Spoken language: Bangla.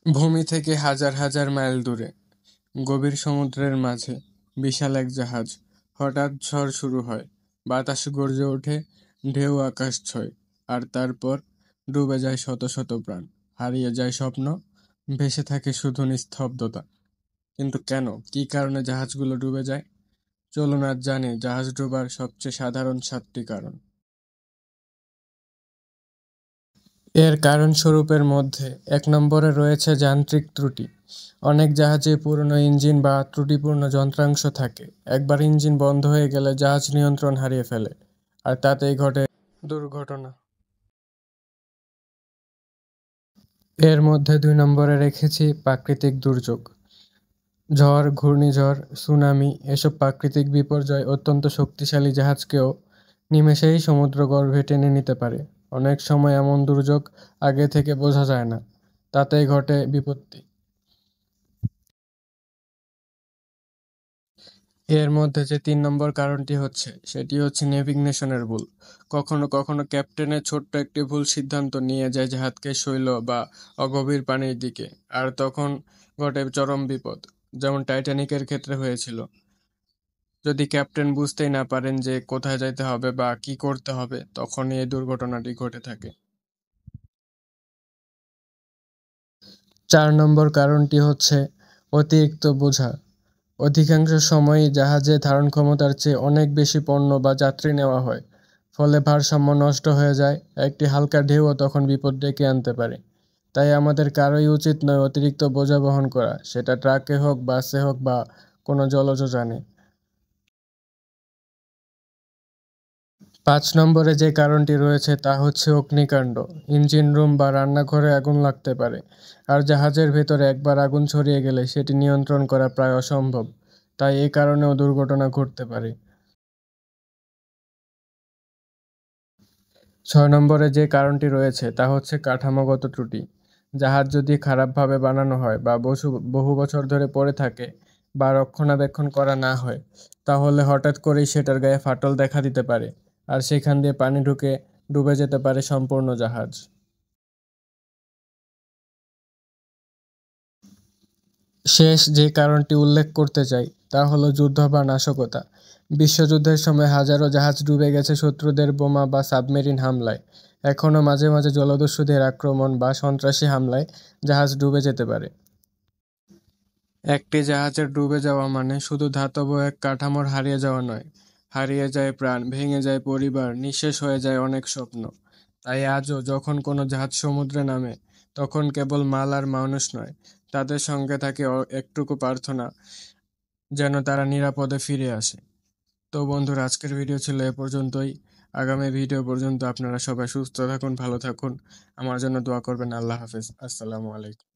ভূমি থেকে হাজার হাজার মাইল দূরে, গভীর সমুদ্রের মাঝে, বিশাল এক জাহাজ। হঠাৎ ঝড় শুরু হয়, বাতাস গর্জে ওঠে, ঢেউ আকাশ ছোঁয়, আর তারপর ডুবে যায় শত শত প্রাণ, হারিয়ে যায় স্বপ্ন, ভেসে থাকে শুধু নিস্তব্ধতা। কিন্তু কেন, কী কারণে জাহাজগুলো ডুবে যায়? চলুন আজ জানি জাহাজ ডুবার সবচেয়ে সাধারণ 7টি কারণ। এর কারণস্বরূপের মধ্যে 1 নম্বরে রয়েছে যান্ত্রিক ত্রুটি। অনেক জাহাজে পুরনো ইঞ্জিন বা ত্রুটিপূর্ণ যন্ত্রাংশ থাকে। একবার ইঞ্জিন বন্ধ হয়ে গেলে জাহাজ নিয়ন্ত্রণ হারিয়ে ফেলে, আর তাতেই ঘটে দুর্ঘটনা। এর মধ্যে 2 নম্বরে রেখেছি প্রাকৃতিক দুর্যোগ। ঝড়, ঘূর্ণিঝড়, সুনামি এসব প্রাকৃতিক বিপর্যয় অত্যন্ত শক্তিশালী জাহাজকেও নিমেষেই সমুদ্রগর্ভে টেনে নিতে পারে। অনেক সময় এমন দুর্যোগ আগে থেকে বোঝা যায় না, তাতেই ঘটে বিপত্তি। এর মধ্যে যে 3 নম্বর কারণটি হচ্ছে, সেটি হচ্ছে নেভিগেশনের ভুল। কখনো কখনো ক্যাপ্টেনের ছোট্ট একটি ভুল সিদ্ধান্ত নিয়ে যায় জাহাজকে শৈল বা অগভীর পানির দিকে, আর তখন ঘটে চরম বিপদ, যেমন টাইটানিকের ক্ষেত্রে হয়েছিল। যদি ক্যাপ্টেন বুঝতেই না পারেন যে কোথায় যেতে হবে বা কি করতে হবে, তখনই এই দুর্ঘটনাটি ঘটে থাকে। 4 নম্বর কারণটি হচ্ছে অতিরিক্ত বোঝা। অধিকাংশ সময়ই জাহাজে ধারণ ক্ষমতার চেয়ে অনেক বেশি পণ্য বা যাত্রী নেওয়া হয়, ফলে ভারসাম্য নষ্ট হয়ে যায়। একটি হালকা ঢেউও তখন বিপদ ডেকে আনতে পারে। তাই আমাদের কারোই উচিত নয় অতিরিক্ত বোঝা বহন করা, সেটা ট্রাকে হোক, বাসে হোক বা কোনো জলজ যানে। 5 নম্বরে যে কারণটি রয়েছে তা হচ্ছে অগ্নিকাণ্ড। ইঞ্জিন রুম বা রান্নাঘরে আগুন লাগতে পারে, আর জাহাজের ভেতরে একবার আগুন ছড়িয়ে গেলে সেটি নিয়ন্ত্রণ করা প্রায় অসম্ভব। তাই এই কারণেও দুর্ঘটনা ঘটতে পারে। 6 নম্বরে যে কারণটি রয়েছে তা হচ্ছে কাঠামোগত ত্রুটি। জাহাজ যদি খারাপভাবে বানানো হয় বা বহু বছর ধরে পড়ে থাকে বা রক্ষণাবেক্ষণ করা না হয়, তাহলে হঠাৎ করেই সেটার গায়ে ফাটল দেখা দিতে পারে, আর সেখান দিয়ে পানি ঢুকে ডুবে যেতে পারে সম্পূর্ণ জাহাজ। শেষ যে কারণটি উল্লেখ করতে চাই তা হলো যুদ্ধ বা নাশকতা। বিশ্বযুদ্ধের সময় হাজারো জাহাজ ডুবে গেছে শত্রুদের বোমা বা সাবমেরিন হামলায়। এখনও মাঝে মাঝে জলদস্যুদের আক্রমণ বা সন্ত্রাসী হামলায় জাহাজ ডুবে যেতে পারে। একটি জাহাজের ডুবে যাওয়া মানে শুধু ধাতব এক কাঠামোর হারিয়ে যাওয়া নয়, হারিয়ে যায় প্রাণ, ভেঙে যায় পরিবার, নিঃশেষ হয়ে যায় অনেক স্বপ্ন। তাই আজও যখন কোনো জাহাজ সমুদ্রে নামে, তখন কেবল মাল আর মানুষ নয়, তাদের সঙ্গে থাকে একটুকু প্রার্থনা যেন তারা নিরাপদে ফিরে আসে। তো বন্ধুরা, আজকের ভিডিও ছিল এ পর্যন্তই। আগামী ভিডিও পর্যন্ত আপনারা সবাই সুস্থ থাকুন, ভালো থাকুন, আমার জন্য দোয়া করবেন। আল্লাহ হাফেজ, আসসালামু আলাইকুম।